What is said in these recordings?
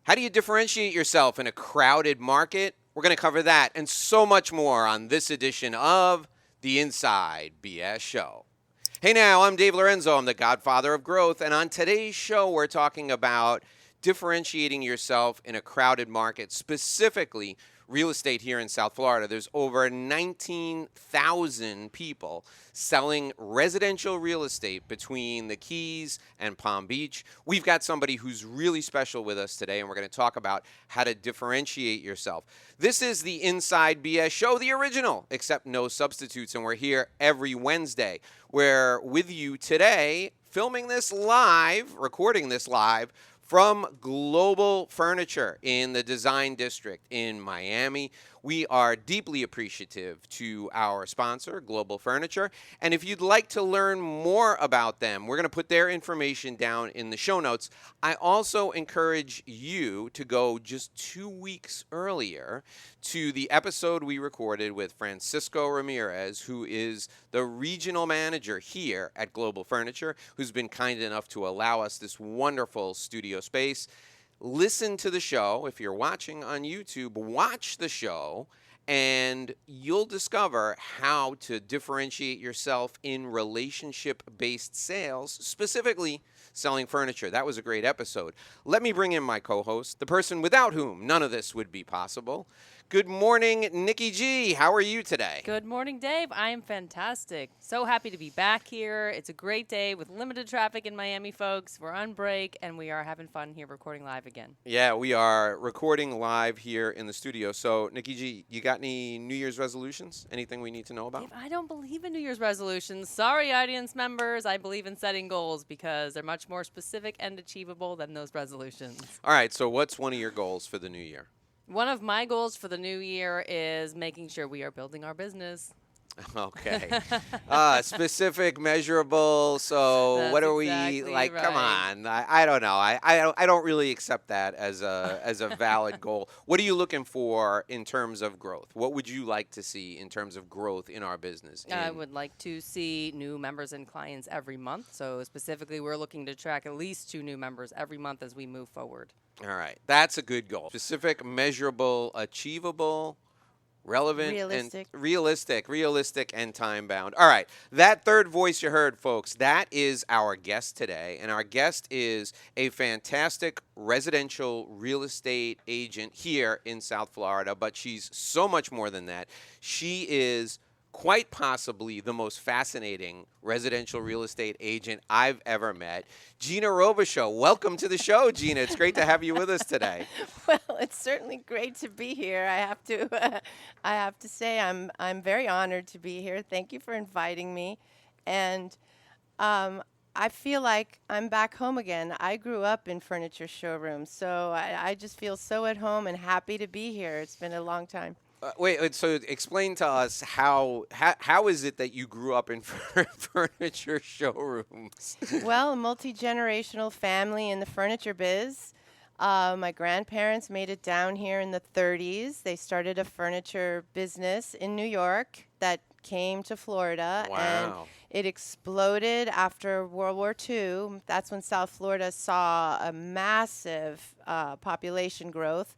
How do you differentiate yourself in a crowded market? We're going to cover that and so much more on this edition of the Inside BS Show. Hey now, I'm Dave Lorenzo. I'm the godfather of growth. And on today's show, we're talking about differentiating yourself in a crowded market, specifically real estate here in South Florida. There's over 19,000 people selling residential real estate between the Keys and Palm Beach. We've got somebody who's really special with us today, and we're going to talk about how to differentiate yourself. This is the Inside BS Show, the original, except no substitutes, and we're here every Wednesday. We're with you today, filming this live, recording this live, from Global Furniture in the Design District in Miami. We are deeply appreciative to our sponsor, Global Furniture. And if you'd like to learn more about them, we're going to put their information down in the show notes. I also encourage you to go just 2 weeks earlier to the episode we recorded with Francisco Ramirez, who is the regional manager here at Global Furniture, who's been kind enough to allow us this wonderful studio space. Listen to the show. If you're watching on YouTube, watch the show, and you'll discover how to differentiate yourself in relationship-based sales, specifically selling furniture. That was a great episode. Let me bring in my co-host, the person without whom none of this would be possible. Good morning, Nikki G. How are you today? Good morning, Dave. I am fantastic. So happy to be back here. It's a great day with limited traffic in Miami, folks. We're on break, and we are having fun here recording live again. Yeah, we are recording live here in the studio. So, Nikki G, you got any New Year's resolutions? Anything we need to know about? Dave, I don't believe in New Year's resolutions. Sorry, audience members. I believe in setting goals because they're much more specific and achievable than those resolutions. All right, so what's one of your goals for the new year? One of my goals for the new year is making sure we are building our business. Okay. Specific, measurable. So That's what are we exactly like? Come right. on. I don't know. I don't really accept that as a valid goal. What are you looking for in terms of growth? What would you like to see in terms of growth in our business? I would like to see new members and clients every month. So specifically, we're looking to track at least 2 new members every month as we move forward. All right. That's a good goal. Specific, measurable, achievable, relevant, realistic, and time-bound. All right. That third voice you heard, folks, that is our guest today. And our guest is a fantastic residential real estate agent here in South Florida. But she's so much more than that. She is quite possibly the most fascinating residential real estate agent I've ever met. Gina Robichaux, welcome to the show, Gina. It's great to have you with us today. Well, it's certainly great to be here. I have to say I'm very honored to be here. Thank you for inviting me, and I feel like I'm back home again. I grew up in furniture showrooms, so I just feel so at home and happy to be here. It's been a long time. Wait, so explain to us how is it that you grew up in furniture showrooms? Well, a multi-generational family in the furniture biz. My grandparents made it down here in the 30s. They started a furniture business in New York that came to Florida. Wow. And it exploded after World War II. That's when South Florida saw a massive population growth.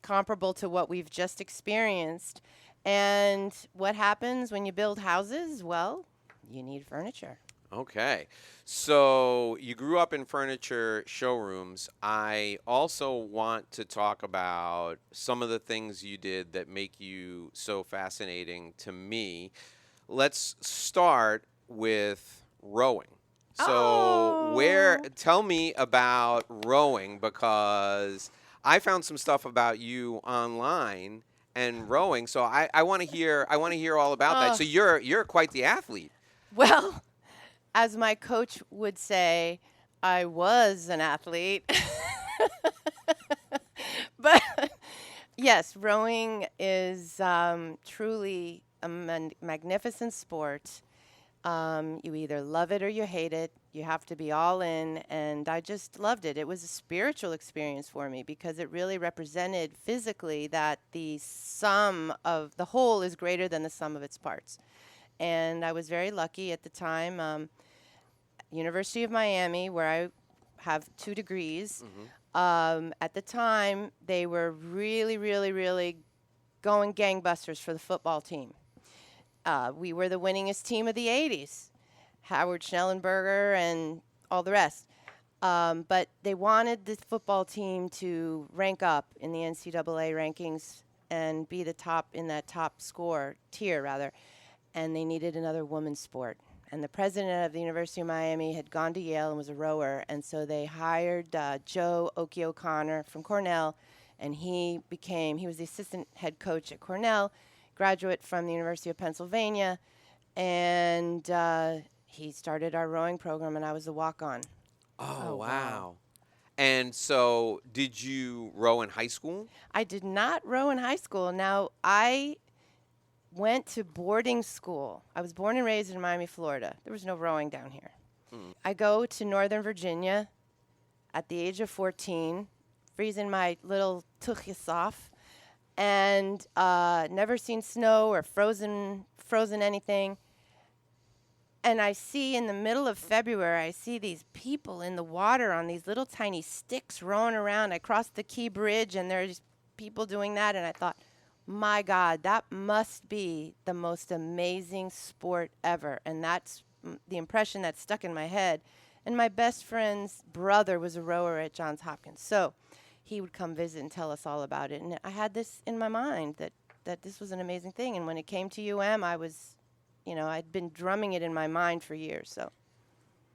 Comparable to what we've just experienced. And what happens when you build houses? Well, you need furniture. Okay. So you grew up in furniture showrooms. I also want to talk about some of the things you did that make you so fascinating to me. Let's start with rowing. So tell me about rowing, because I found some stuff about you online and rowing, so I want to hear all about that. So you're quite the athlete. Well, as my coach would say, I was an athlete. But yes, rowing is truly a magnificent sport. You either love it or you hate it. You have to be all in, and I just loved it. It was a spiritual experience for me because it really represented physically that the sum of the whole is greater than the sum of its parts. And I was very lucky at the time. University of Miami, where I have 2 degrees, At the time, they were really, really, really going gangbusters for the football team. We were the winningest team of the 80s. Howard Schnellenberger and all the rest. But they wanted the football team to rank up in the NCAA rankings and be the top in that top score tier, rather. And they needed another women's sport. And the president of the University of Miami had gone to Yale and was a rower, and so they hired Joe Okie O'Connor from Cornell, and he was the assistant head coach at Cornell, graduate from the University of Pennsylvania, and he started our rowing program, and I was the walk-on. Oh, wow. And so did you row in high school? I did not row in high school. Now, I went to boarding school. I was born and raised in Miami, Florida. There was no rowing down here. I go to Northern Virginia at the age of 14, freezing my little tuchus off, and never seen snow or frozen anything. And I see in the middle of February, I see these people in the water on these little tiny sticks rowing around. I crossed the Key Bridge, and there's people doing that, and I thought, my God, that must be the most amazing sport ever. And that's the impression that stuck in my head. And my best friend's brother was a rower at Johns Hopkins. So he would come visit and tell us all about it. And I had this in my mind that this was an amazing thing. And when it came to UM, I was, I'd been drumming it in my mind for years.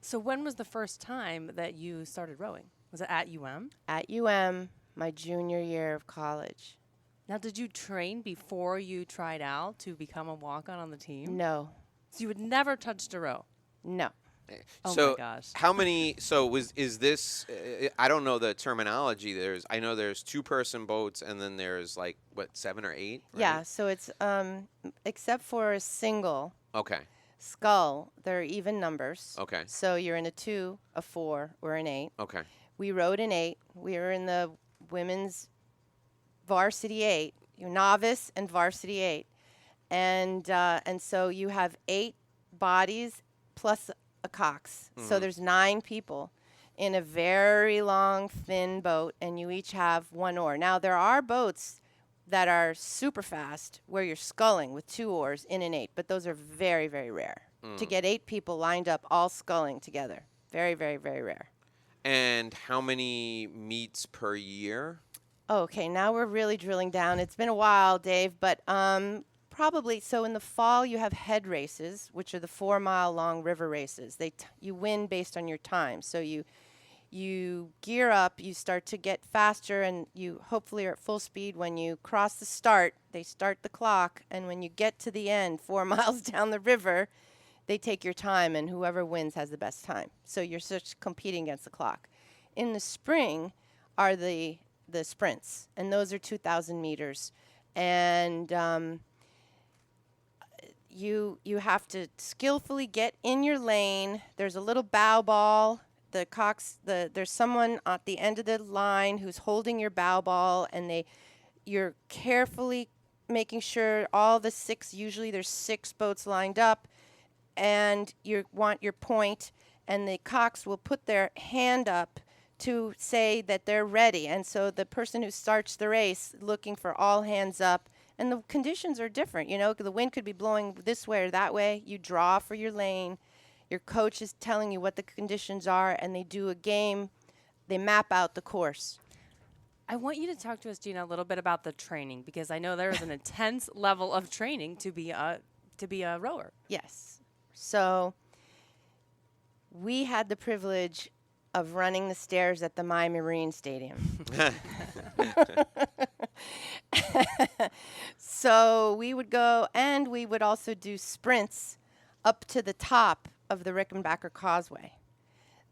So when was the first time that you started rowing? Was it at UM? At UM, my junior year of college. Now, did you train before you tried out to become a walk-on on the team? No. So you had never touched a row? No. Oh so my gosh. How many? So is this? I don't know the terminology. I know there's 2-person boats, and then there's 7 or 8. Right? Yeah. So it's except for a single Okay. scull, they're even numbers. Okay. So you're in a 2, a 4, or an 8. Okay. We rowed an 8. We were in the women's varsity 8, novice and varsity 8, and so you have 8 bodies plus a cox. So there's 9 people in a very long, thin boat, and you each have 1 oar. Now there are boats that are super fast where you're sculling with 2 oars in an 8, but those are very, very rare. To get 8 people lined up all sculling together, very, very, very rare. And how many meets per year? Okay, now we're really drilling down. It's been a while, Dave, but probably, so in the fall you have head races, which are the 4-mile-long river races. You win based on your time. So you gear up, you start to get faster, and you hopefully are at full speed. When you cross the start, they start the clock, and when you get to the end, 4 miles down the river, they take your time, and whoever wins has the best time. So you're just competing against the clock. In the spring are the sprints, and those are 2,000 meters. And you have to skillfully get in your lane. There's a little bow ball. There's someone at the end of the line who's holding your bow ball, and you're carefully making sure all the 6, usually there's 6 boats lined up, and you want your point, and the cox will put their hand up to say that they're ready. And so the person who starts the race looking for all hands up, and the conditions are different. The wind could be blowing this way or that way. You draw for your lane. Your coach is telling you what the conditions are, and they do a game. They map out the course. I want you to talk to us, Gina, a little bit about the training, because I know there is an intense level of training to be a rower. Yes. So we had the privilege of running the stairs at the Miami Marine Stadium. So we would go, and we would also do sprints up to the top of the Rickenbacker Causeway.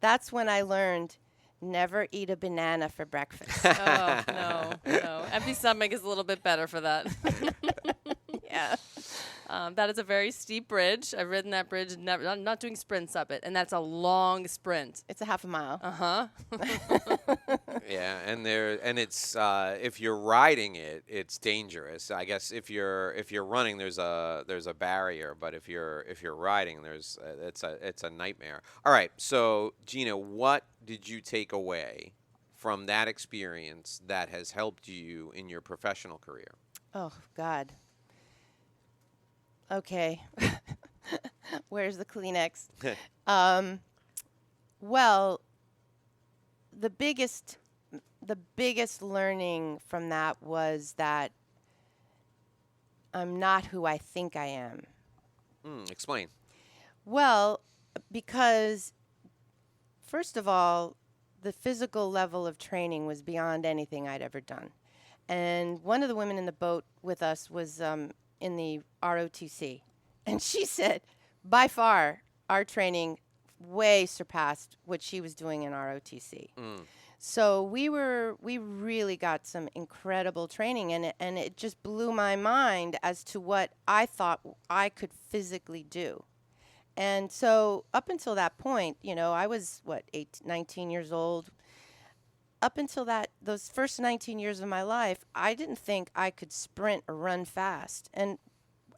That's when I learned never eat a banana for breakfast. Oh, no. Empty stomach is a little bit better for that. Yeah. That is a very steep bridge. I've ridden that bridge, I'm not doing sprints up it, and that's a long sprint. It's a half a mile. Uh-huh. Yeah, and it's if you're riding it, it's dangerous. I guess if you're running, there's a barrier, but if you're riding, it's a nightmare. All right, so Gina, what did you take away from that experience that has helped you in your professional career? Oh, God. Okay. Where's the Kleenex? Um, well, the biggest learning from that was that I'm not who I think I am. Explain. Well, because first of all, the physical level of training was beyond anything I'd ever done. And one of the women in the boat with us was in the ROTC. And she said, by far, our training way surpassed what she was doing in ROTC. So we really got some incredible training, and it just blew my mind as to what I thought I could physically do. And so up until that point, I was 19 years old. Up until those first 19 years of my life, I didn't think I could sprint or run fast. And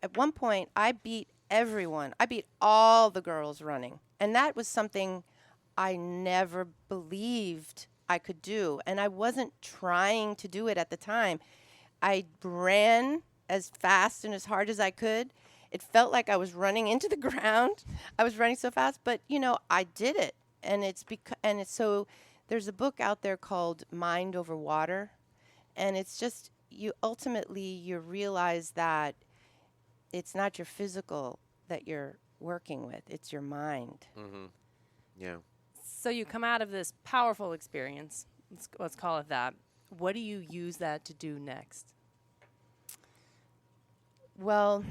at one point, I beat everyone. I beat all the girls running. And that was something I never believed I could do. And I wasn't trying to do it at the time. I ran as fast and as hard as I could. It felt like I was running into the ground. I was running so fast, but I did it. And it's so there's a book out there called Mind Over Water, and it's just you realize that it's not your physical that you're working with, it's your mind. Yeah. So you come out of this powerful experience, let's call it that. What do you use that to do next? Well,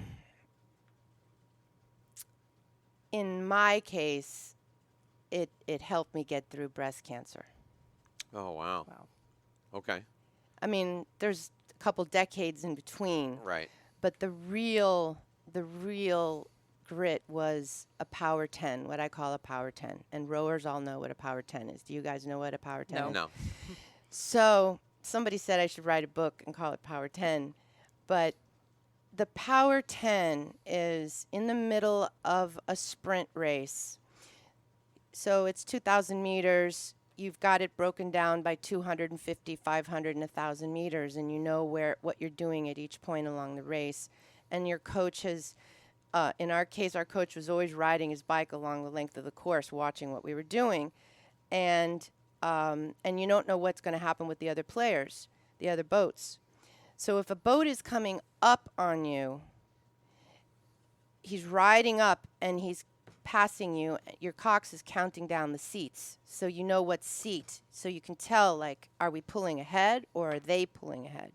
in my case, it helped me get through breast cancer. Oh, wow. Okay. I mean, there's a couple decades in between. Right. But the real grit was a power 10, what I call a power 10. And rowers all know what a power 10 is. Do you guys know what a power 10 is? No. So somebody said I should write a book and call it Power 10. But the Power 10 is in the middle of a sprint race. So it's 2,000 meters. You've got it broken down by 250, 500, and 1,000 meters, and you know what you're doing at each point along the race. And your coach has, in our case, our coach was always riding his bike along the length of the course, watching what we were doing. And you don't know what's going to happen with the other players, the other boats. So if a boat is coming up on you, he's riding up and he's passing you, your cox is counting down the seats. So you know what seat. So you can tell, are we pulling ahead or are they pulling ahead?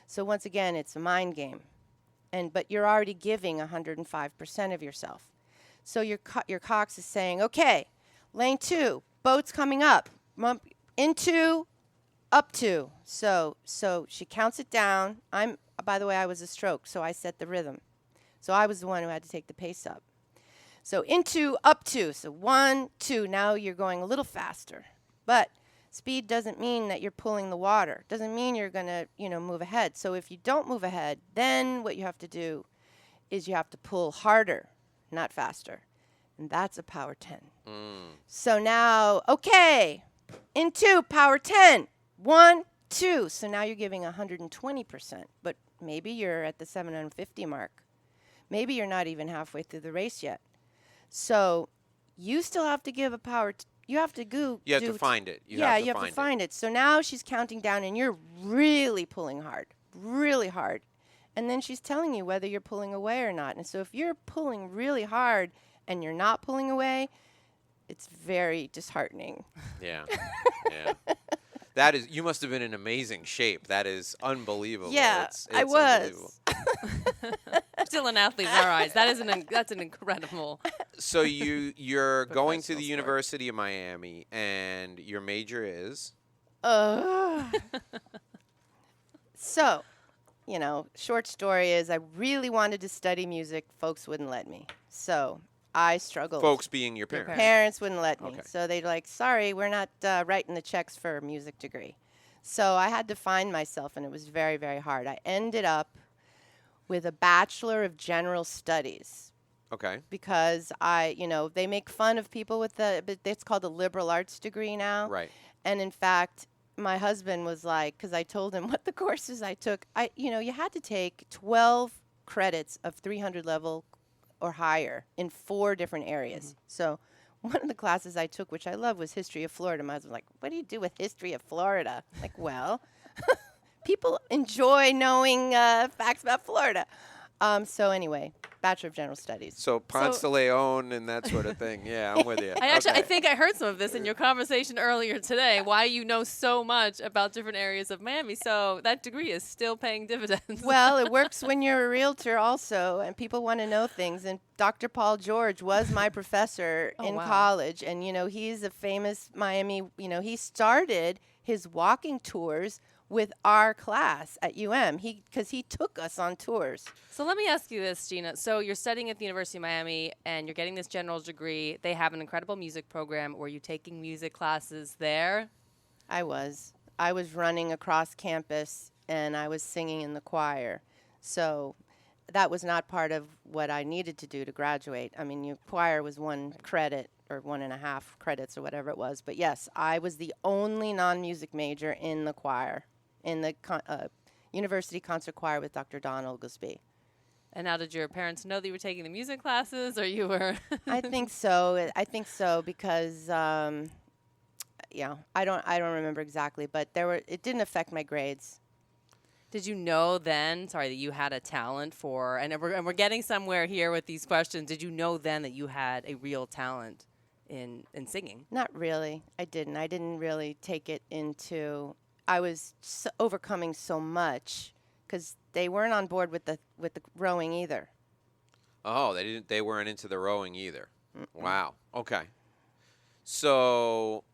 So once again, it's a mind game. But you're already giving 105% of yourself. So your cox is saying, okay, lane 2, boat's coming up. Into, up to. So she counts it down. By the way, I was a stroke, so I set the rhythm. So I was the one who had to take the pace up. So into, up to. So 1, 2. Now you're going a little faster. But speed doesn't mean that you're pulling the water. Doesn't mean you're going to, move ahead. So if you don't move ahead, then what you have to do is you have to pull harder, not faster. And that's a power 10. So now, okay, into power 10. 1, 2. So now you're giving 120%. But maybe you're at the 750 mark. Maybe you're not even halfway through the race yet. So you still have to give a power. You have to go. You have to find it. You have to find it. So now she's counting down, and you're really pulling hard, really hard. And then she's telling you whether you're pulling away or not. And so if you're pulling really hard and you're not pulling away, it's very disheartening. Yeah. That is. You must have been in amazing shape. That is unbelievable. Yeah, it's I was. Still an athlete in our eyes. That's an incredible. So you're going to the Professional sport. University of Miami, and your major is? So, short story is I really wanted to study music. Folks wouldn't let me. So I struggled. Folks being your parents. Parents wouldn't let me. Okay. So they're like, sorry, we're not writing the checks for a music degree. So I had to find myself, and it was very, very hard. I ended up with a Bachelor of General Studies. Okay. Because they make fun of people with but it's called a liberal arts degree now. Right. And in fact, my husband was like, because I told him what the courses I took. You had to take 12 credits of 300 level or higher in 4 different areas. So one of the classes I took, which I love, was History of Florida. My husband was like, what do you do with History of Florida? Like, well, people enjoy knowing facts about Florida. So anyway, Bachelor of General Studies. So Ponce de Leon and that sort of thing. Yeah, I'm with you. I Okay. think I heard some of this in your conversation earlier today. Why you know so much about different areas of Miami. So that degree is still paying dividends. Well, it works when you're a realtor also, and people want to know things. And Dr. Paul George was my professor in college, and he's a famous Miami. He started his walking tours with our class at because he took us on tours. So let me ask you this, Gina. So you're studying at the University of Miami and you're getting this general's degree. They have an incredible music program. Were you taking music classes there? I was running across campus and I was singing in the choir. So that was not part of what I needed to do to graduate. I mean, your choir was 1 credit or 1.5 credits or whatever it was. But yes, I was the only non-music major in the choir, in the University Concert Choir with Dr. Don Oglesby. And now, did your parents know that you were taking the music classes, or you were? I think so. Because I don't remember exactly, but it didn't affect my grades. Did you know then, that you had a talent for, and we're getting somewhere here with these questions. Did you know then that you had a real talent in singing? Not really. I didn't really take it into. I was overcoming so much because they weren't on board with the rowing either. Oh, they weren't into the rowing either. Wow. Okay. So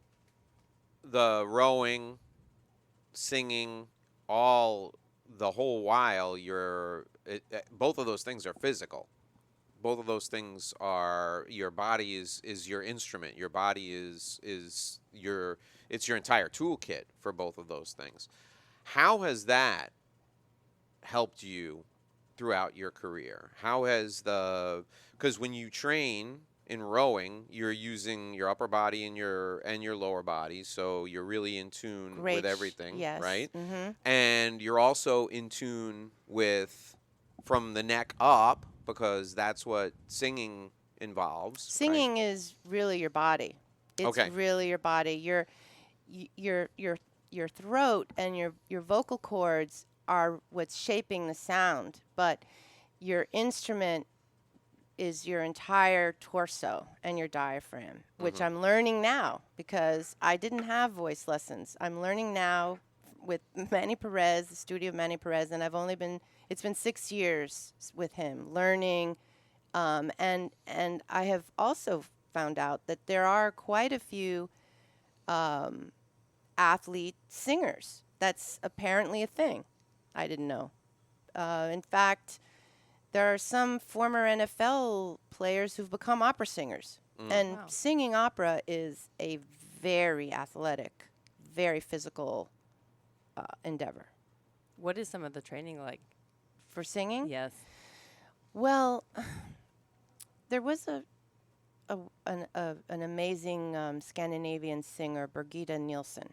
the rowing, singing, the whole while both of those things are physical. Both of those things are, your body is your instrument. Your body is your entire toolkit for both of those things. How has that helped you throughout your career? How has because when you train in rowing, you're using your upper body and your lower body, so you're really in tune with everything, yes. Right? Mm-hmm. And you're also in tune with from the neck up, because that's what singing involves. Singing is really your body. It's Okay. really your body. Your throat and your vocal cords are what's shaping the sound, but your instrument is your entire torso and your diaphragm, which I'm learning now because I didn't have voice lessons. I'm learning now with Manny Perez, the studio of Manny Perez, and it's been 6 years with him learning, and I have also found out that there are quite a few athlete singers. That's apparently a thing. I didn't know. In fact, there are some former NFL players who've become opera singers. And singing opera is a very athletic, very physical endeavor. What is some of the training like? For singing? Yes. Well, there was an amazing Scandinavian singer, Birgitta Nielsen,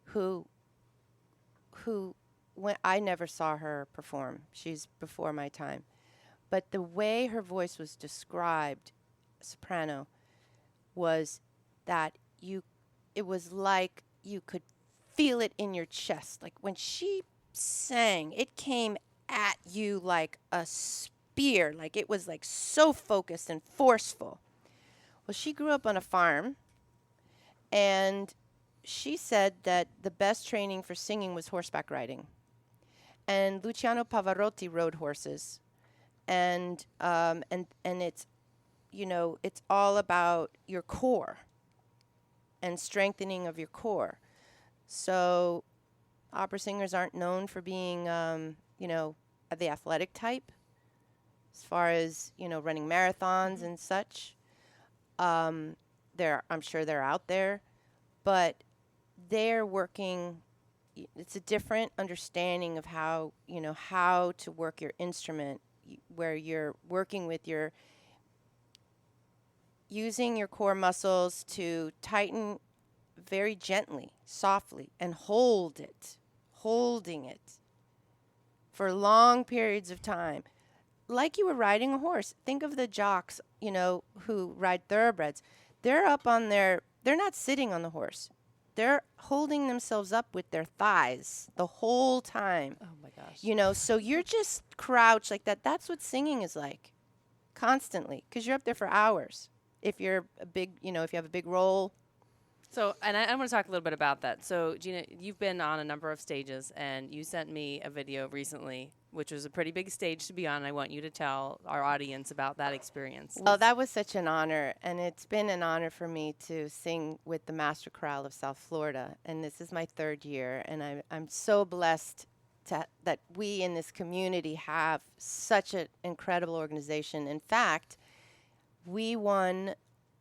who when I never saw her perform. She's before my time. But the way her voice was described, soprano, was that it was like you could feel it in your chest. Like when she sang, it came at you like a spear. Like it was like so focused and forceful. Well, she grew up on a farm, and she said that the best training for singing was horseback riding. And Luciano Pavarotti rode horses, and it's, it's all about your core and strengthening of your core. So, opera singers aren't known for being, the athletic type, as far as running marathons and such. I'm sure they're out there, but they're working. It's a different understanding of how to work your instrument, where you're working with using your core muscles to tighten very gently, softly, and holding it for long periods of time, like you were riding a horse. Think of the jocks, who ride thoroughbreds. They're up on they're not sitting on the horse. They're holding themselves up with their thighs the whole time. Oh my gosh. So you're just crouched like that. That's what singing is like, constantly, because you're up there for hours. If you're if you have a big role. So, and I want to talk a little bit about that. So, Gina, you've been on a number of stages, and you sent me a video recently, which was a pretty big stage to be on. I want you to tell our audience about that experience. Well, that was such an honor, and it's been an honor for me to sing with the Master Chorale of South Florida, and this is my 3rd year, and I'm so blessed that we in this community have such an incredible organization. In fact, we won.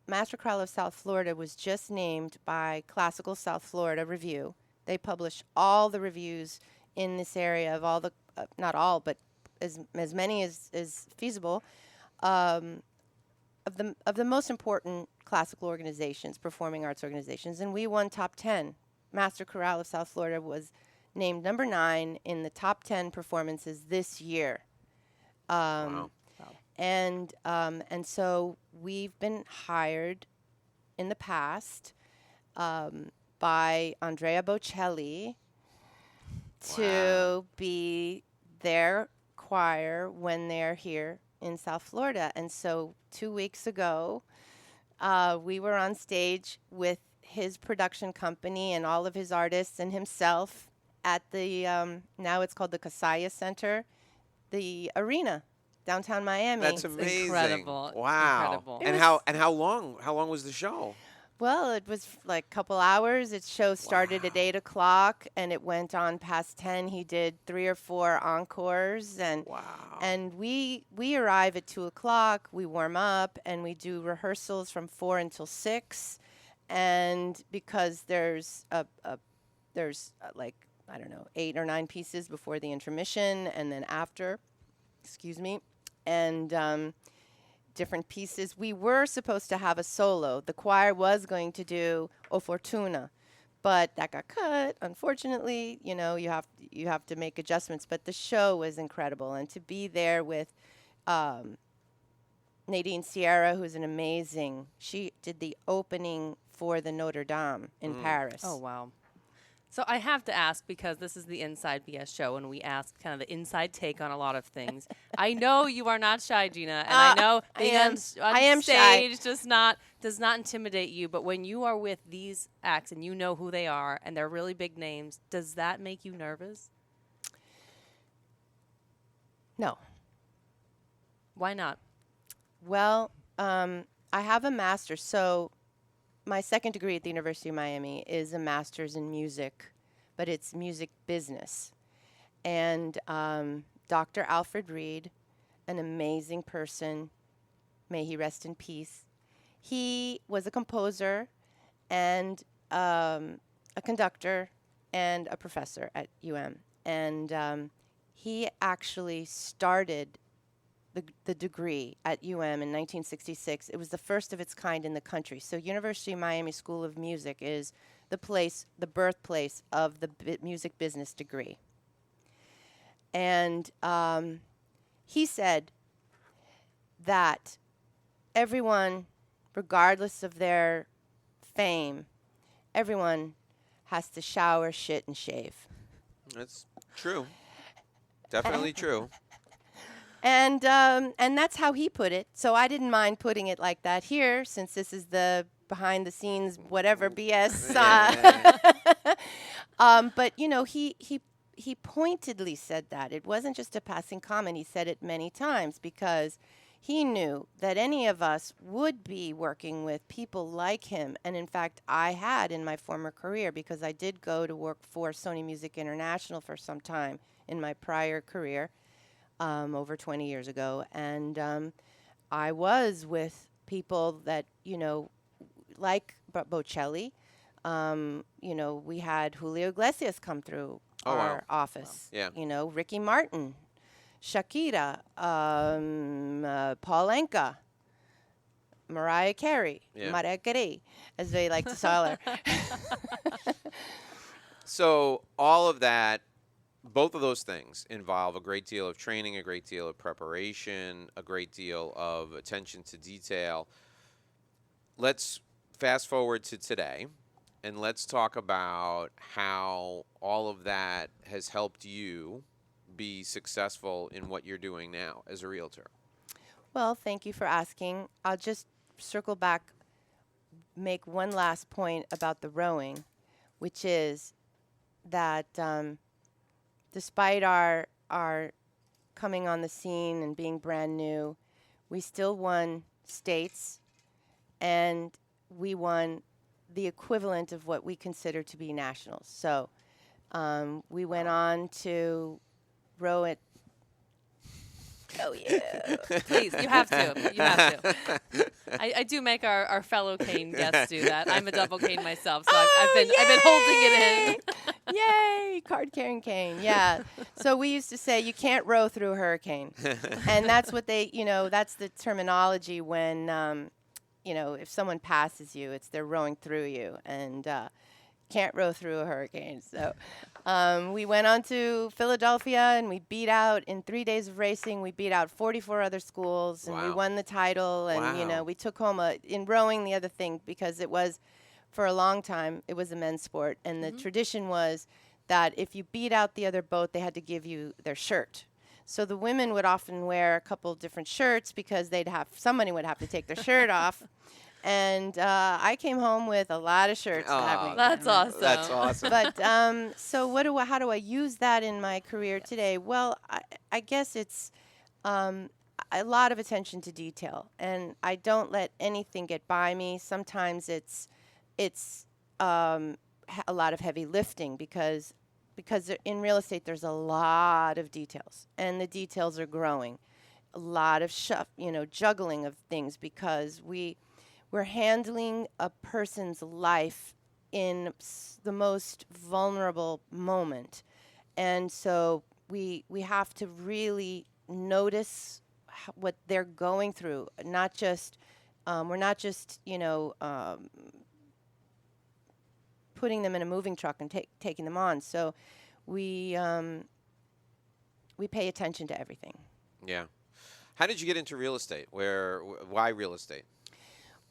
Master Chorale of South Florida was just named by Classical South Florida Review. They publish all the reviews in this area of all the, not all, but as many as feasible, of the most important classical organizations, performing arts organizations, and we won top 10. Master Chorale of South Florida was named number 9 in the top 10 performances this year. Wow. And so we've been hired in the past by Andrea Bocelli to be their choir when they're here in South Florida. And so 2 weeks ago, we were on stage with his production company and all of his artists and himself at the, now it's called the Casaya Center, the arena. Downtown Miami. That's amazing. Incredible. Wow. Incredible. And how long was the show? Well, it was like a couple hours. Its show started at 8 o'clock, and it went on past 10. He did 3 or 4 encores, and we arrive at 2 o'clock. We warm up, and we do rehearsals from 4 until 6. And because there's like, I don't know, 8 or 9 pieces before the intermission, and then after, and different pieces. We were supposed to have a solo. The choir was going to do O Fortuna, but that got cut. Unfortunately, you have to make adjustments. But the show was incredible, and to be there with Nadine Sierra, who's an amazing. She did the opening for the Notre Dame in Paris. Oh, wow. So I have to ask, because this is the Inside BS show, and we ask kind of the inside take on a lot of things. I know you are not shy, Gina, and I know being on stage does not intimidate you. But when you are with these acts and you know who they are and they're really big names, does that make you nervous? No. Why not? Well, I have a master's, so my 2nd degree at the University of Miami is a master's in music, but it's music business. And Dr. Alfred Reed, an amazing person, may he rest in peace. He was a composer and a conductor and a professor at UM. And he actually started the degree at UM in 1966. It was the first of its kind in the country. So University of Miami School of Music is the birthplace of the music business degree. And he said that everyone, regardless of their fame, everyone has to shower, shit, and shave. That's true. Definitely true. And that's how he put it. So I didn't mind putting it like that here, since this is the behind the scenes whatever BS. But he pointedly said that. It wasn't just a passing comment. He said it many times because he knew that any of us would be working with people like him. And in fact, I had in my former career, because I did go to work for Sony Music International for some time in my prior career. Over 20 years ago, and I was with people that, like Bocelli. We had Julio Iglesias come through our office. Wow. Yeah. Ricky Martin, Shakira, Paul Anka, Mariah Carey, Yeah. Mariah Carey, as they like to call her. So all of that, both of those things involve a great deal of training, a great deal of preparation, a great deal of attention to detail. Let's fast forward to today, and let's talk about how all of that has helped you be successful in what you're doing now as a realtor. Well, thank you for asking. I'll just circle back, make one last point about the rowing, which is that despite our coming on the scene and being brand new, we still won states, and we won the equivalent of what we consider to be nationals. So we went on to row at. Oh yeah! Please, you have to. You have to. I do make our fellow cane guests do that. I'm a double cane myself, so I've been holding it in. Yay! Card carrying cane. Yeah. So we used to say you can't row through a hurricane, and that's what they, that's the terminology when, if someone passes you, it's they're rowing through you, and can't row through a hurricane. So we went on to Philadelphia, and we beat out, in 3 days of racing, we beat out 44 other schools, and we Wow. won the title. And, Wow. we took home in rowing, the other thing, because it was, for a long time, it was a men's sport. And the tradition was that if you beat out the other boat, they had to give you their shirt. So the women would often wear a couple different shirts because somebody would have to take their shirt off. And I came home with a lot of shirts. Aw, That's awesome. That's awesome. But so how do I use that in my career today? Well, I guess it's a lot of attention to detail, and I don't let anything get by me. Sometimes it's a lot of heavy lifting because in real estate there's a lot of details, and the details are growing. A lot of juggling of things, because we're handling a person's life in the most vulnerable moment. And so we have to really notice what they're going through. Not just, we're not just, putting them in a moving truck and taking them on. So we pay attention to everything. Yeah. How did you get into real estate? Why real estate?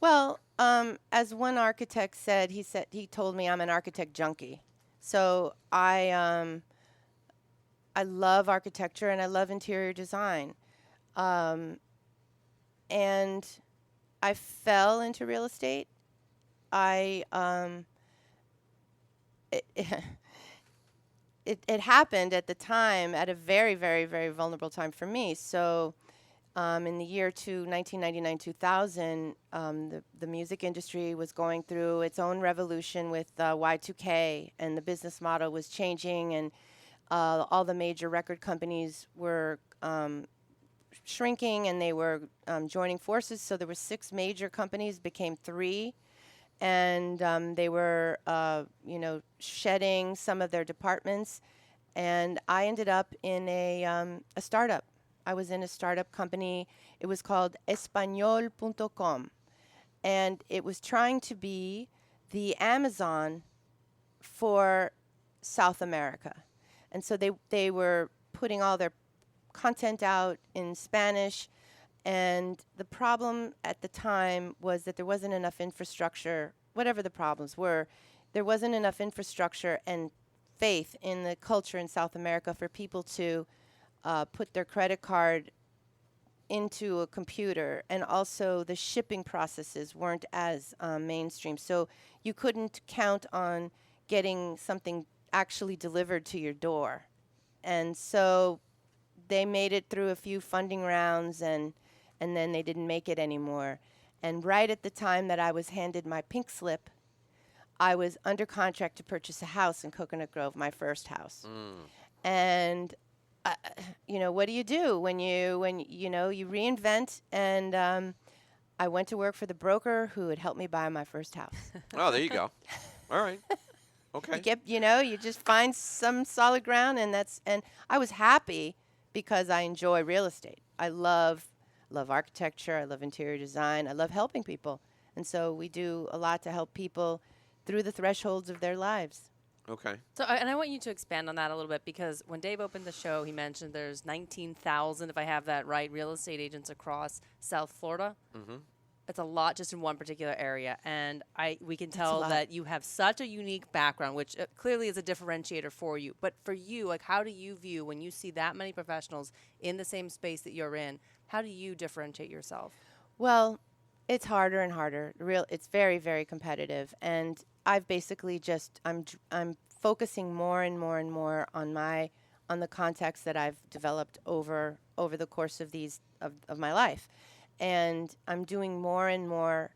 Well, as one architect said, he told me I'm an architect junkie. So I love architecture, and I love interior design. And I fell into real estate. It happened at the time, at a very, very, very vulnerable time for me. So in the year 1999-2000, the music industry was going through its own revolution with Y2K, and the business model was changing, and all the major record companies were shrinking, and they were joining forces. So there were 6 major companies, became 3, and they were, shedding some of their departments. And I ended up in a startup. I was in a startup company. It was called Español.com, and it was trying to be the Amazon for South America. And so they were putting all their content out in Spanish, and the problem at the time was that there wasn't enough infrastructure. Whatever the problems were, there wasn't enough infrastructure and faith in the culture in South America for people to put their credit card into a computer, and also the shipping processes weren't as mainstream. So you couldn't count on getting something actually delivered to your door. And so they made it through a few funding rounds, and then they didn't make it anymore. And right at the time that I was handed my pink slip, I was under contract to purchase a house in Coconut Grove, my first house. And what do you do when you reinvent? And I went to work for the broker who had helped me buy my first house. Oh, there you go. All right. Okay. You just find some solid ground, and I was happy because I enjoy real estate. I love love architecture. I love interior design. I love helping people. And so we do a lot to help people through the thresholds of their lives. Okay. So, and I want you to expand on that a little bit, because when Dave opened the show, he mentioned there's 19,000, if I have that right, real estate agents across South Florida. Mm-hmm. It's a lot just in one particular area, and we can That's a tell lot. that you have such a unique background, which clearly is a differentiator for you. But for you, like, how do you view when you see that many professionals in the same space that you're in? How do you differentiate yourself? Well, it's harder and harder. It's very, very competitive, and I've basically I'm focusing more and more and more on the contacts that I've developed over the course of of my life, and I'm doing more and more.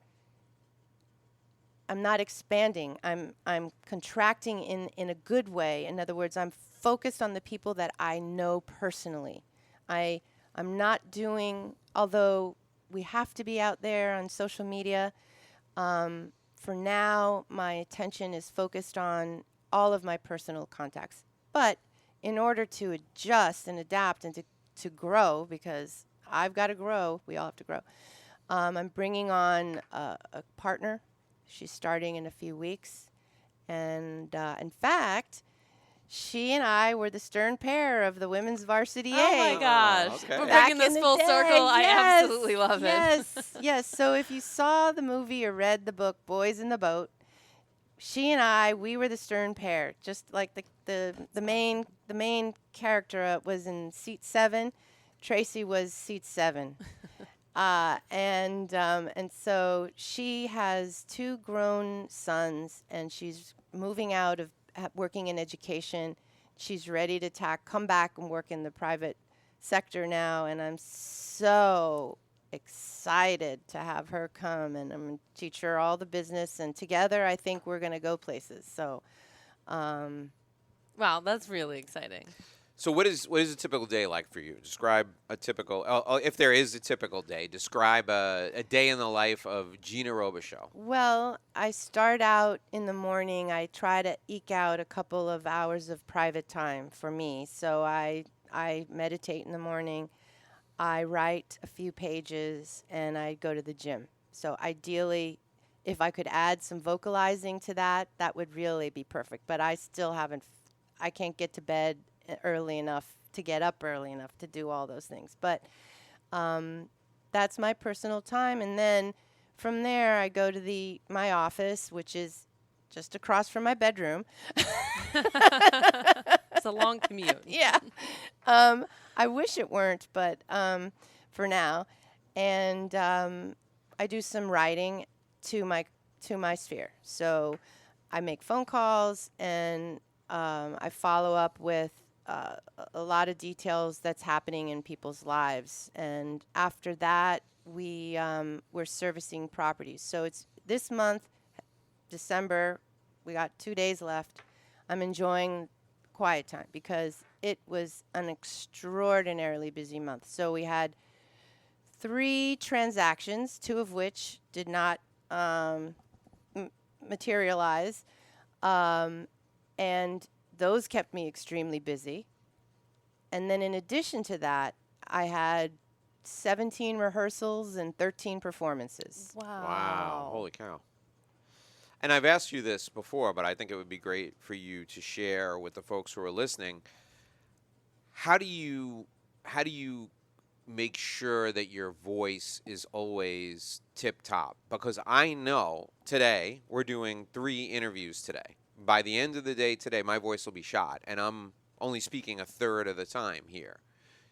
I'm not expanding. I'm contracting in a good way. In other words, I'm focused on the people that I know personally. I'm not doing, although we have to be out there on social media. For now, my attention is focused on all of my personal contacts. But in order to adjust and adapt and to grow, because I've got to grow, we all have to grow, I'm bringing on a partner. She's starting in a few weeks. And in fact, she and I were the stern pair of the women's varsity A. Oh my gosh. Okay. We're Back bringing this in the full day, circle. I yes, absolutely love it. Yes. So if you saw the movie or read the book Boys in the Boat, she and we were the stern pair. Just like the main character was in seat 7, Tracy was seat 7. And so she has 2 grown sons, and she's moving out of working in education. She's ready to come back and work in the private sector now, and I'm so excited to have her come, and I'm going to teach her all the business, and together I think we're going to go places. So, Wow, that's really exciting. So what is a typical day like for you? Describe a typical, if there is a typical day, describe a day in the life of Gina Robichaux. well, I start out in the morning. I try to eke out a couple of hours of private time for me. So I meditate in the morning. I write a few pages, and I go to the gym. So ideally, if I could add some vocalizing to that, that would really be perfect. But I still I can't get to bed early enough to get up early enough to do all those things. But that's my personal time. And then from there, I go to my office, which is just across from my bedroom. It's a long commute. Yeah. I wish it weren't, but for now. And I do some writing to my sphere. So I make phone calls, and I follow up with a lot of details that's happening in people's lives. And after that, we're servicing properties. So it's this month, December, we got 2 days left. I'm enjoying quiet time because it was an extraordinarily busy month. So we had 3 transactions, 2 of which did not materialize. And those kept me extremely busy. And then in addition to that, I had 17 rehearsals and 13 performances. Wow. Holy cow. And I've asked you this before, but I think it would be great for you to share with the folks who are listening. How do you make sure that your voice is always tip top? Because I know today we're doing 3 interviews today. By the end of the day today, my voice will be shot, and I'm only speaking a third of the time here.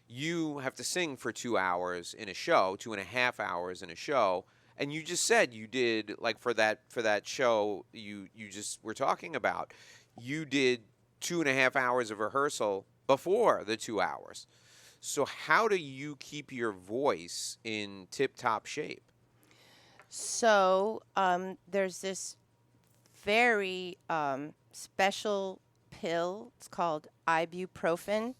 You have to sing for 2 hours in a show, 2.5 hours in a show, and you just said you did, like for that show you just were talking about, you did 2.5 hours of rehearsal before the 2 hours. So how do you keep your voice in tip-top shape? So there's this very special pill. It's called ibuprofen.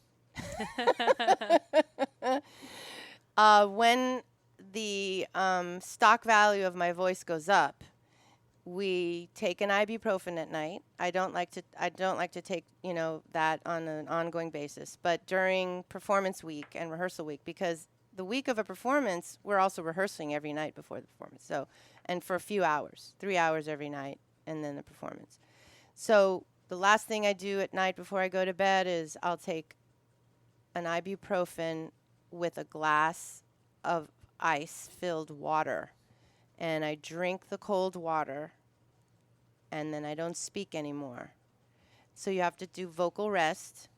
When the stock value of my voice goes up, we take an ibuprofen at night. I don't like to take that on an ongoing basis, but during performance week and rehearsal week, because the week of a performance, we're also rehearsing every night before the performance. So, and for a few hours, 3 hours every night, and then the performance. So the last thing I do at night before I go to bed is I'll take an ibuprofen with a glass of ice-filled water, and I drink the cold water, and then I don't speak anymore. So you have to do vocal rest.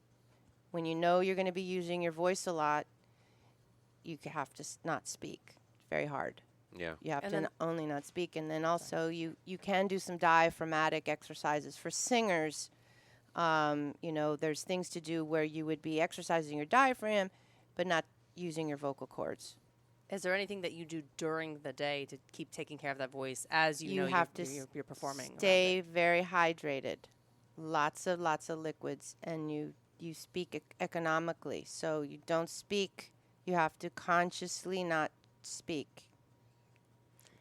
When you know you're going to be using your voice a lot, you have to not speak. It's very hard. Yeah. You have to only not speak. And then also you can do some diaphragmatic exercises. For singers, there's things to do where you would be exercising your diaphragm, but not using your vocal cords. Is there anything that you do during the day to keep taking care of that voice as you have to you're performing? Stay very hydrated. Lots of liquids. And you speak economically. So you don't speak. You have to consciously not speak.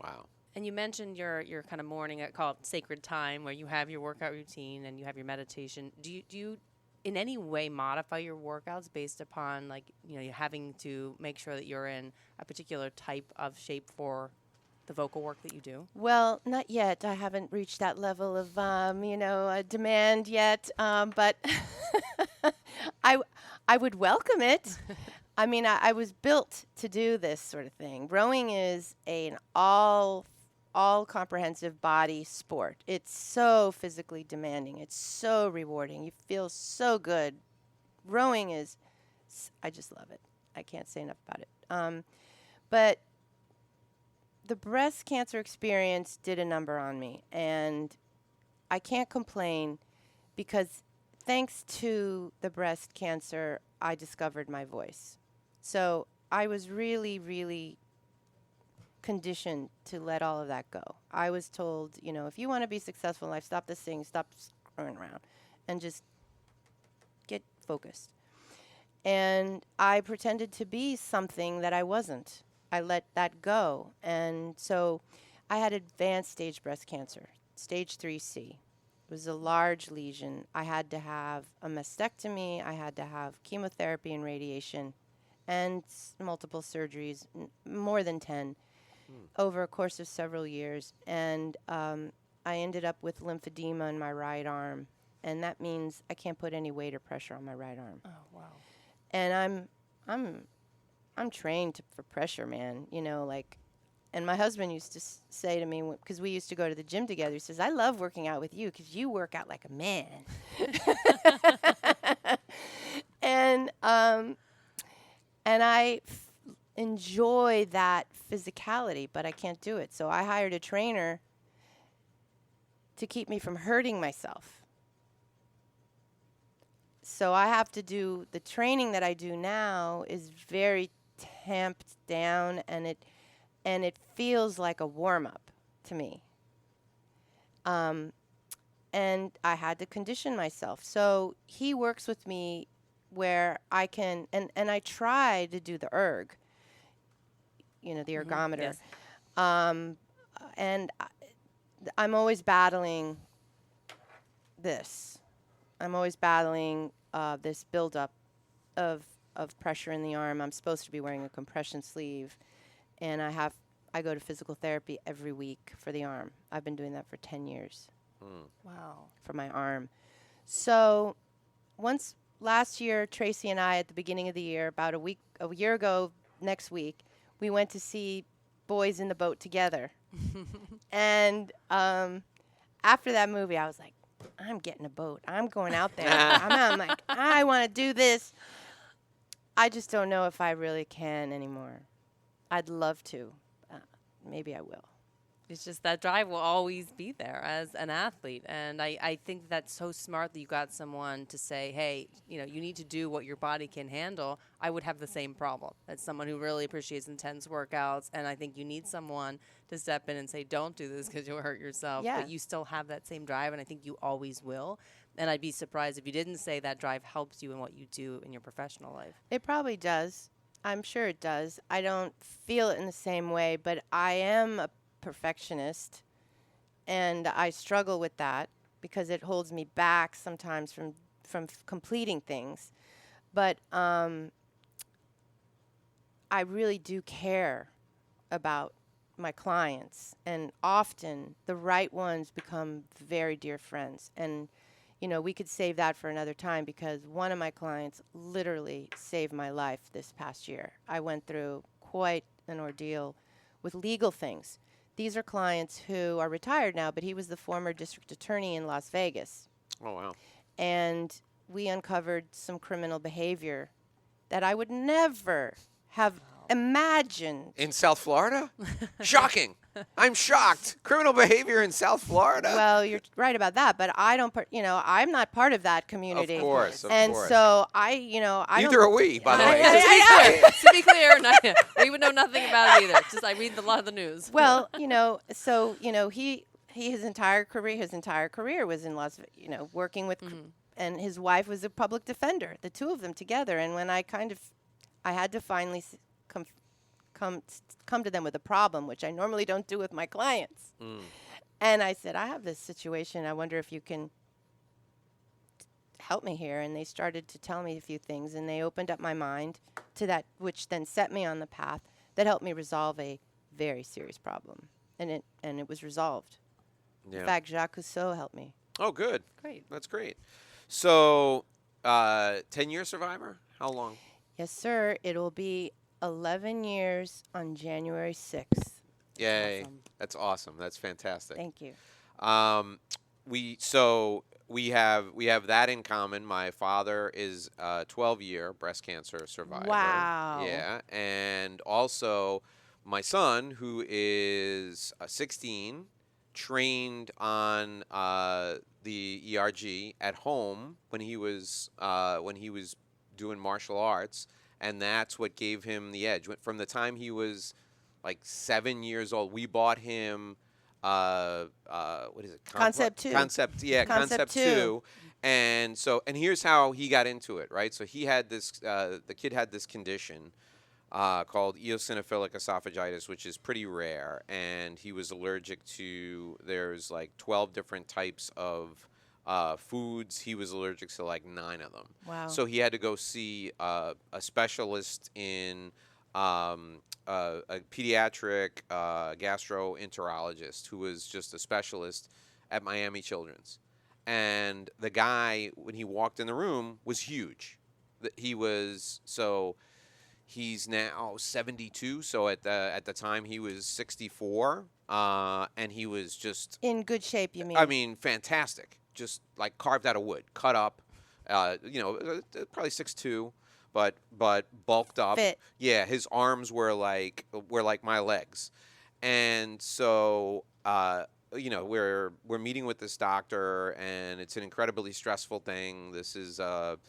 Wow. And you mentioned your kind of morning, called sacred time, where you have your workout routine and you have your meditation. Do you in any way modify your workouts based upon, like, you having to make sure that you're in a particular type of shape for the vocal work that you do? Well, not yet. I haven't reached that level of demand yet. But I would welcome it. I mean, I was built to do this sort of thing. Rowing is an all-comprehensive body sport. It's so physically demanding. It's so rewarding. You feel so good. Rowing is, I just love it. I can't say enough about it. But the breast cancer experience did a number on me, and I can't complain because thanks to the breast cancer, I discovered my voice. So I was really, really conditioned to let all of that go. I was told, if you want to be successful in life, stop this thing, stop screwing around, and just get focused. And I pretended to be something that I wasn't. I let that go. And so I had advanced stage breast cancer, stage 3C. It was a large lesion. I had to have a mastectomy. I had to have chemotherapy and radiation and multiple surgeries, more than 10, over a course of several years. And I ended up with lymphedema in my right arm. And that means I can't put any weight or pressure on my right arm. Oh, wow. And I'm trained for pressure, man. And my husband used to say to me, because we used to go to the gym together, he says, I love working out with you because you work out like a man. And I enjoy that physicality, but I can't do it. So I hired a trainer to keep me from hurting myself. So I have to do the training that I do now is very tamped down, and it feels like a warm-up to me. And I had to condition myself. So he works with me where I can, and I try to do the erg, the ergometer. Yes. And I'm always battling this. I'm always battling this buildup of pressure in the arm. I'm supposed to be wearing a compression sleeve, and I go to physical therapy every week for the arm. I've been doing that for 10 years. Wow. For my arm. So last year, Tracy and I, at the beginning of the year, about a year ago next week, we went to see Boys in the Boat together. And after that movie, I was like, I'm getting a boat. I'm going out there. I'm like, I want to do this. I just don't know if I really can anymore. I'd love to. Maybe I will. It's just that drive will always be there as an athlete. And I think that's so smart that you got someone to say, hey, you need to do what your body can handle. I would have the same problem as someone who really appreciates intense workouts. And I think you need someone to step in and say, don't do this because you'll hurt yourself. Yeah. But you still have that same drive, and I think you always will. And I'd be surprised if you didn't say that drive helps you in what you do in your professional life. It probably does. I'm sure it does. I don't feel it in the same way, but I am a perfectionist, and I struggle with that because it holds me back sometimes from completing things. But I really do care about my clients, and often the right ones become very dear friends. And we could save that for another time, because one of my clients literally saved my life this past year. I went through quite an ordeal with legal things. These are clients who are retired now, but he was the former district attorney in Las Vegas. Oh, wow. And we uncovered some criminal behavior that I would never have imagined. In South Florida? Shocking. I'm shocked. Criminal behavior in South Florida? Well, you're right about that, but I don't, I'm not part of that community. Of course, of and course. so I Neither are we, by the way. To be clear, we would know nothing about it either. Just I read a lot of the news. Well, so he his entire career was in working with, and his wife was a public defender. The two of them together, and when I had to finally come to them with a problem, which I normally don't do with my clients. And I said, I have this situation. I wonder if you can help me here. And they started to tell me a few things, and they opened up my mind to that, which then set me on the path that helped me resolve a very serious problem. And it was resolved. Yeah. In fact, Jacques Cousteau helped me. Oh, good. Great. That's great. So, 10-year survivor? How long? Yes, sir. It'll be 11 years on January 6th. Yay. Awesome. That's awesome. That's fantastic. Thank you. We have that in common. My father is a 12-year breast cancer survivor. Wow. Yeah. And also my son, who is 16, trained on the ERG at home when he was doing martial arts, and that's what gave him the edge. From the time he was like 7 years old, we bought him what is it? Concept 2. Concept 2. And here's how he got into it, right? So he had this the kid had this condition called eosinophilic esophagitis, which is pretty rare, and he was allergic to, there's like 12 different types of foods. He was allergic to like 9 of them. Wow. So he had to go see a specialist in a pediatric gastroenterologist who was just a specialist at Miami Children's. And the guy, when he walked in the room, was huge. He's now 72. So at the time he was 64, and he was just In good shape, you mean? I mean, fantastic. Just like carved out of wood, cut up. Probably 6'2", but bulked up. Fit. Yeah, his arms were like my legs, and so we're meeting with this doctor, and it's an incredibly stressful thing. This is a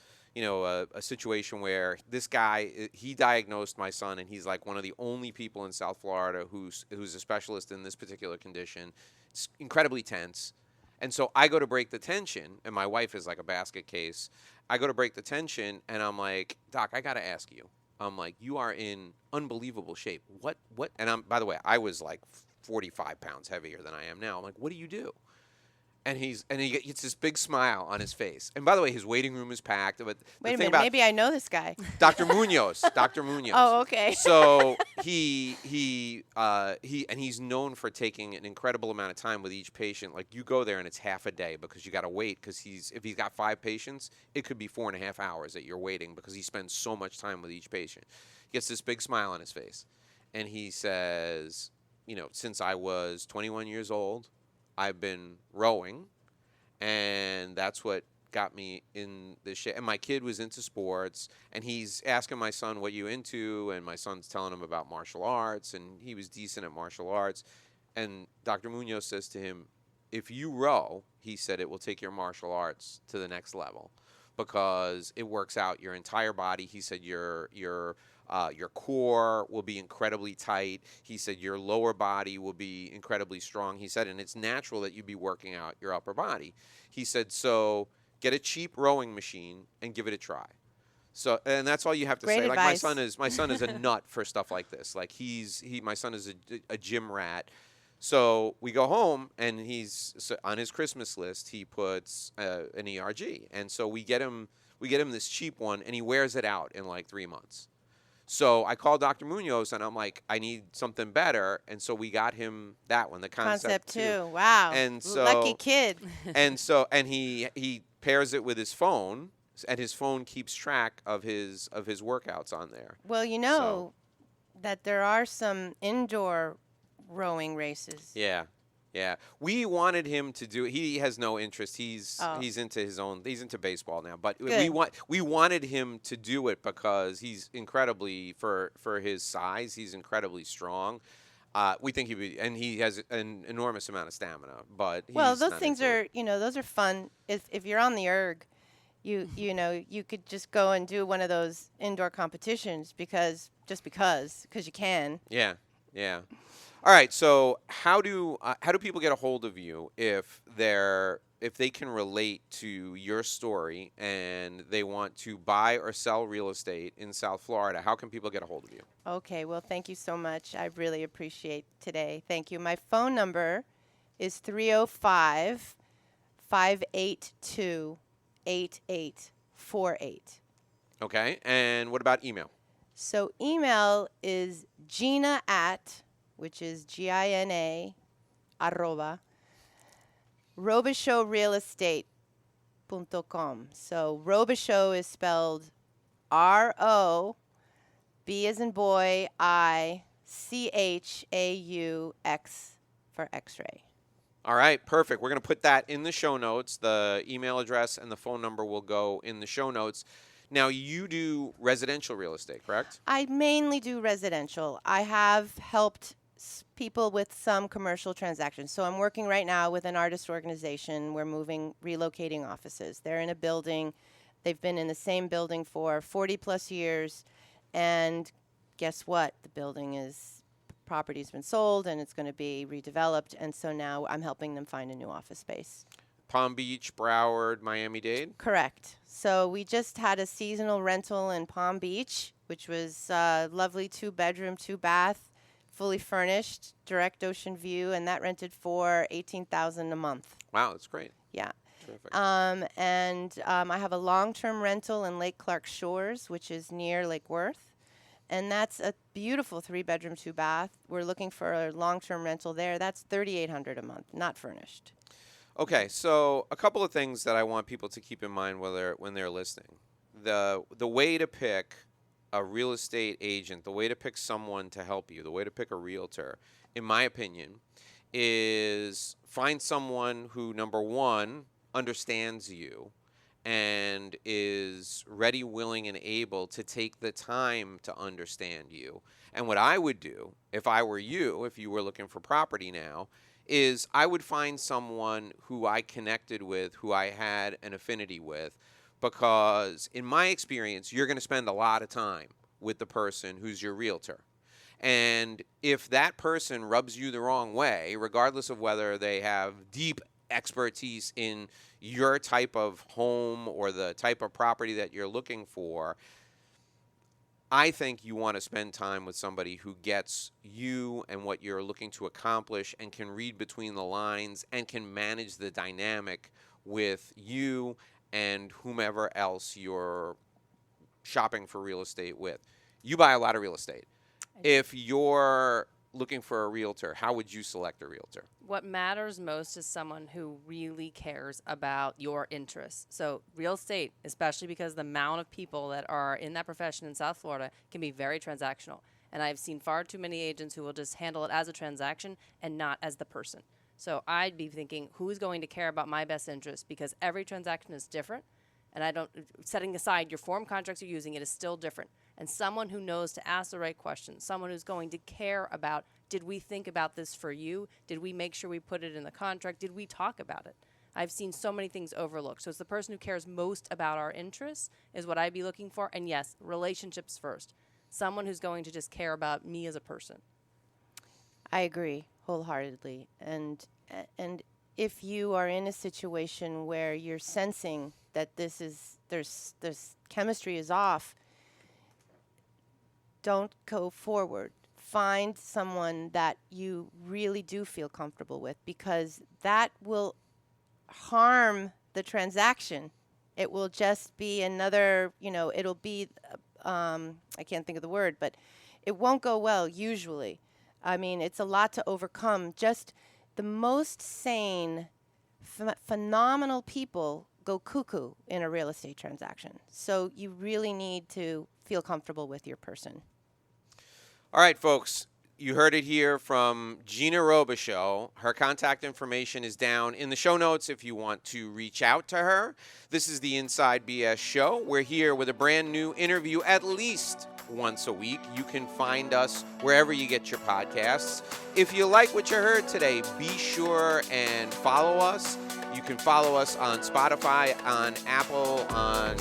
situation where this guy, he diagnosed my son, and he's like one of the only people in South Florida who's a specialist in this particular condition. It's incredibly tense. And so I go to break the tension, and my wife is like a basket case. I go to break the tension, and I'm like, Doc, I got to ask you. I'm like, you are in unbelievable shape. What? And by the way, I was like 45 pounds heavier than I am now. I'm like, what do you do? And he gets this big smile on his face. And by the way, his waiting room is packed. But Wait a minute, maybe I know this guy. Dr. Munoz. Oh, okay. So he's known for taking an incredible amount of time with each patient. Like, you go there and it's half a day because you got to wait, because if he's got 5 patients, it could be 4.5 hours that you're waiting because he spends so much time with each patient. He gets this big smile on his face, and he says, since I was 21 years old, I've been rowing, and that's what got me in this shape. And my kid was into sports, and he's asking my son, what you into? And my son's telling him about martial arts, and he was decent at martial arts. And Dr. Munoz says to him, if you row, he said, it will take your martial arts to the next level because it works out your entire body. He said your core will be incredibly tight. He said your lower body will be incredibly strong. He said, and it's natural that you be working out your upper body. He said, so get a cheap rowing machine and give it a try. So, and that's all you have to Great say. advice. Like my son is a nut for stuff like this. Like my son is a gym rat. So we go home, and on his Christmas list, he puts an ERG. And so we get him this cheap one, and he wears it out in like 3 months. So I called Dr. Munoz and I'm like, I need something better. And so we got him that one, the Concept 2. Wow. And Lucky so kid. and he pairs it with his phone, and his phone keeps track of his workouts on there. Well, you know that there are some indoor rowing races. Yeah. Yeah. We wanted him to do it. He has no interest. He's into his own, he's into baseball now, but Good. we wanted him to do it because he's incredibly, for his size, he's incredibly strong. We think he has an enormous amount of stamina, but Well, he's those not things into are, it. those are fun. If you're on the erg, you could just go and do one of those indoor competitions because you can. Yeah. Yeah. All right. So how do people get a hold of you if they can relate to your story and they want to buy or sell real estate in South Florida? How can people get a hold of you? Okay, well, thank you so much. I really appreciate today. Thank you. My phone number is 305 582 8848. Okay. And what about email? So email is Gina at, which is GINA, arroba, robishowrealestate.com. So Robichaux is spelled RO, B as in boy, ICHAUX for X-ray. All right, perfect. We're going to put that in the show notes. The email address and the phone number will go in the show notes. Now, you do residential real estate, correct? I mainly do residential. I have helped people with some commercial transactions. So I'm working right now with an artist organization. We're relocating offices. They're in a building. They've been in the same building for 40 plus years. And guess what? The property's been sold and it's going to be redeveloped. And so now I'm helping them find a new office space. Palm Beach, Broward, Miami-Dade? Correct. So we just had a seasonal rental in Palm Beach, which was lovely 2-bedroom, 2-bath, fully furnished, direct ocean view, and that rented for $18,000 a month. Wow, that's great. Yeah. Terrific. I have a long-term rental in Lake Clark Shores, which is near Lake Worth, and that's a beautiful 3-bedroom, 2-bath. We're looking for a long-term rental there. That's $3,800 a month, not furnished. Okay, so a couple of things that I want people to keep in mind when they're listening. The way to pick a real estate agent, the way to pick someone to help you, the way to pick a realtor, in my opinion, is find someone who, number one, understands you and is ready, willing, and able to take the time to understand you. And what I would do, if I were you, if you were looking for property now, is I would find someone who I connected with, who I had an affinity with, because in my experience, you're going to spend a lot of time with the person who's your realtor. And if that person rubs you the wrong way, regardless of whether they have deep expertise in your type of home or the type of property that you're looking for, I think you want to spend time with somebody who gets you and what you're looking to accomplish and can read between the lines and can manage the dynamic with you and whomever else you're shopping for real estate with. You buy a lot of real estate. If you're looking for a realtor, how would you select a realtor? What matters most is someone who really cares about your interests. So real estate, especially because the amount of people that are in that profession in South Florida, can be very transactional. And I've seen far too many agents who will just handle it as a transaction and not as the person. So I'd be thinking, who's going to care about my best interest? Because every transaction is different. And setting aside your form contracts you're using, it is still different. And someone who knows to ask the right questions, someone who's going to care about, did we think about this for you? Did we make sure we put it in the contract? Did we talk about it? I've seen so many things overlooked. So it's the person who cares most about our interests is what I'd be looking for. And yes, relationships first. Someone who's going to just care about me as a person. I agree wholeheartedly. And if you are in a situation where you're sensing that there's chemistry is off, don't go forward. Find someone that you really do feel comfortable with, because that will harm the transaction. It will just be another, it'll be I can't think of the word, but it won't go well usually. I mean, it's a lot to overcome. Just the most sane, phenomenal people go cuckoo in a real estate transaction. So you really need to feel comfortable with your person. All right, folks. You heard it here from Gina Robichaux. Her contact information is down in the show notes if you want to reach out to her. This is the Inside BS Show. We're here with a brand new interview at least once a week. You can find us wherever you get your podcasts. If you like what you heard today, be sure and follow us. You can follow us on Spotify, on Apple, on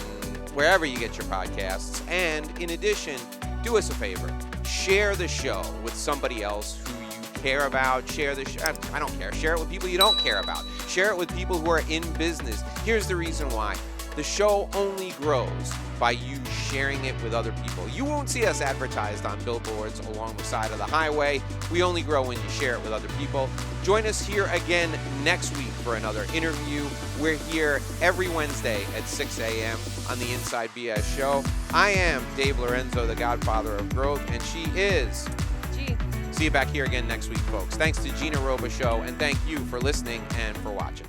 wherever you get your podcasts. And in addition, do us a favor. Share the show with somebody else who you care about. Share the show. I don't care. Share it with people you don't care about. Share it with people who are in business. Here's the reason why. The show only grows by you sharing it with other people. You won't see us advertised on billboards along the side of the highway. We only grow when you share it with other people. Join us here again next week for another interview. We're here every Wednesday at 6 a.m. on the Inside BS Show. I am Dave Lorenzo, the godfather of growth, and she is Gee. See you back here again next week, folks. Thanks to Gina Robichaux, and thank you for listening and for watching.